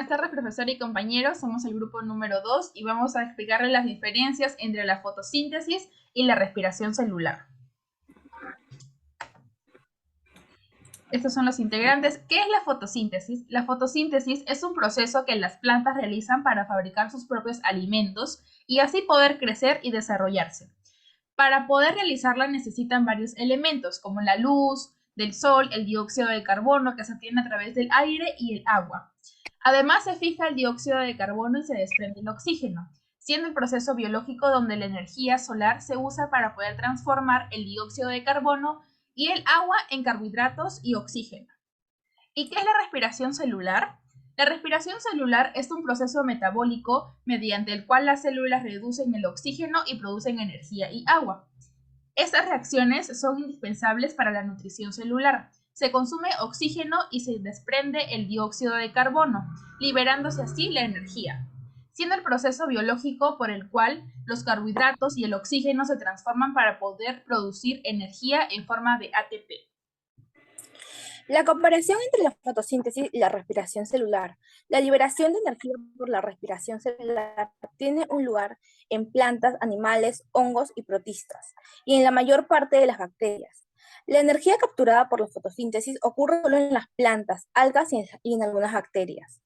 Buenas tardes, profesor y compañeros. Somos el grupo número 2 y vamos a explicarle las diferencias entre la fotosíntesis y la respiración celular. Estos son los integrantes. ¿Qué es la fotosíntesis? La fotosíntesis es un proceso que las plantas realizan para fabricar sus propios alimentos y así poder crecer y desarrollarse. Para poder realizarla necesitan varios elementos como la luz del sol, el dióxido de carbono que se obtiene a través del aire y el agua. Además se fija el dióxido de carbono y se desprende el oxígeno, siendo el proceso biológico donde la energía solar se usa para poder transformar el dióxido de carbono y el agua en carbohidratos y oxígeno. ¿Y qué es la respiración celular? La respiración celular es un proceso metabólico mediante el cual las células reducen el oxígeno y producen energía y agua. Estas reacciones son indispensables para la nutrición celular. Se consume oxígeno y se desprende el dióxido de carbono, liberándose así la energía, siendo el proceso biológico por el cual los carbohidratos y el oxígeno se transforman para poder producir energía en forma de ATP. La comparación entre la fotosíntesis y la respiración celular. La liberación de energía por la respiración celular tiene un lugar en plantas, animales, hongos y protistas, y en la mayor parte de las bacterias. La energía capturada por la fotosíntesis ocurre solo en las plantas, algas y en algunas bacterias.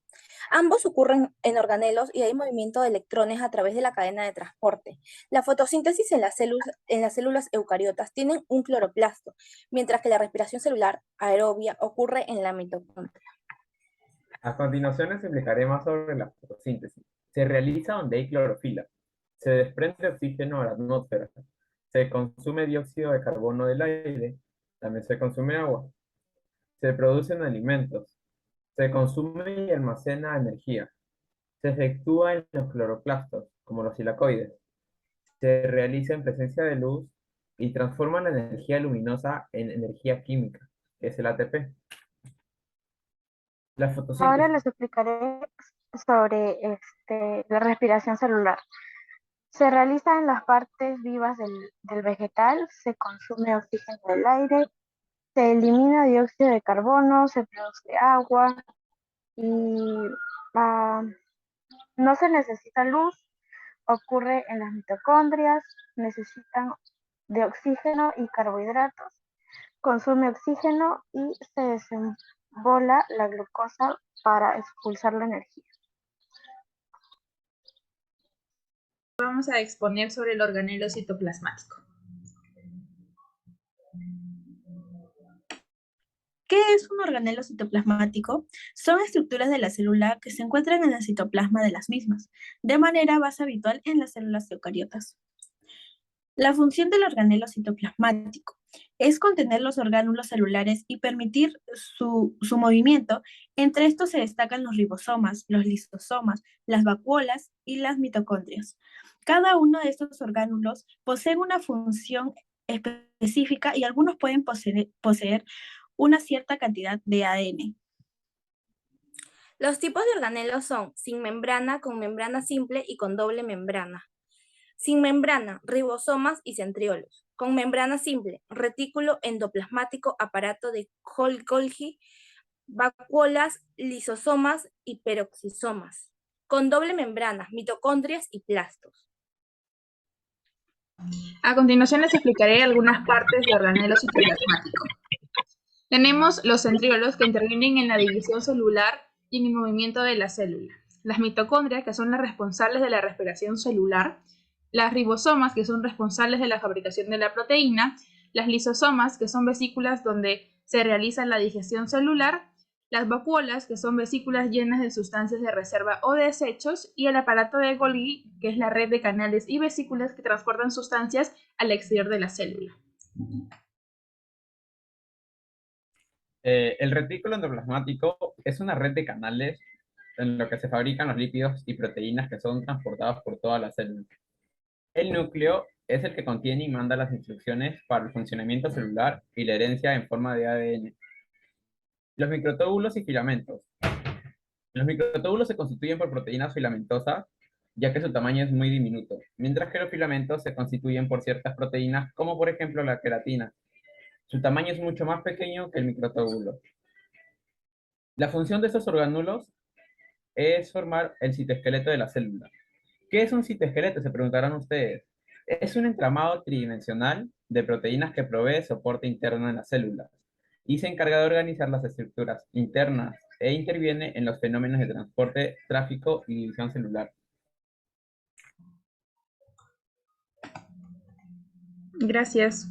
Ambos ocurren en organelos y hay movimiento de electrones a través de la cadena de transporte. La fotosíntesis en las células eucariotas tienen un cloroplasto, mientras que la respiración celular aerobia ocurre en la mitocondria. A continuación les explicaré más sobre la fotosíntesis. Se realiza donde hay clorofila. Se desprende oxígeno a la atmósfera. Se consume dióxido de carbono del aire. También se consume agua. Se producen alimentos. Se consume y almacena energía. Se efectúa en los cloroplastos, como los silacoides. Se realiza en presencia de luz y transforma la energía luminosa en energía química, que es el ATP. La Ahora fotosíntesis. les explicaré sobre la respiración celular. Se realiza en las partes vivas del vegetal, se consume oxígeno del aire, se elimina dióxido de carbono, se produce agua y ah, no se necesita luz, ocurre en las mitocondrias, necesitan de oxígeno y carbohidratos, consume oxígeno y se desembola la glucosa para expulsar la energía. Vamos a exponer sobre el organelo citoplasmático. ¿Qué es un organelo citoplasmático? Son estructuras de la célula que se encuentran en el citoplasma de las mismas, de manera más habitual en las células eucariotas. La función del organelo citoplasmático es contener los orgánulos celulares y permitir su movimiento. Entre estos se destacan los ribosomas, los lisosomas, las vacuolas y las mitocondrias. Cada uno de estos orgánulos posee una función específica y algunos pueden poseer una cierta cantidad de ADN. Los tipos de organelos son sin membrana, con membrana simple y con doble membrana. Sin membrana, ribosomas y centriolos. Con membrana simple, retículo endoplasmático, aparato de Golgi, vacuolas, lisosomas y peroxisomas. Con doble membrana, mitocondrias y plastos. A continuación les explicaré algunas partes del organelo citoplasmático. Tenemos los centriolos que intervienen en la división celular y en el movimiento de la célula. Las mitocondrias, que son las responsables de la respiración celular. Las ribosomas, que son responsables de la fabricación de la proteína. Las lisosomas, que son vesículas donde se realiza la digestión celular. Las vacuolas, que son vesículas llenas de sustancias de reserva o desechos. Y el aparato de Golgi, que es la red de canales y vesículas que transportan sustancias al exterior de la célula. El retículo endoplasmático es una red de canales en lo que se fabrican los lípidos y proteínas que son transportados por todas las células. El núcleo es el que contiene y manda las instrucciones para el funcionamiento celular y la herencia en forma de ADN. Los microtúbulos y filamentos. Los microtúbulos se constituyen por proteínas filamentosas, ya que su tamaño es muy diminuto, mientras que los filamentos se constituyen por ciertas proteínas, como por ejemplo la queratina. Su tamaño es mucho más pequeño que el microtúbulo. La función de estos orgánulos es formar el citoesqueleto de la célula. ¿Qué es un citoesqueleto? Se preguntarán ustedes. Es un entramado tridimensional de proteínas que provee soporte interno en las células y se encarga de organizar las estructuras internas e interviene en los fenómenos de transporte, tráfico y división celular. Gracias.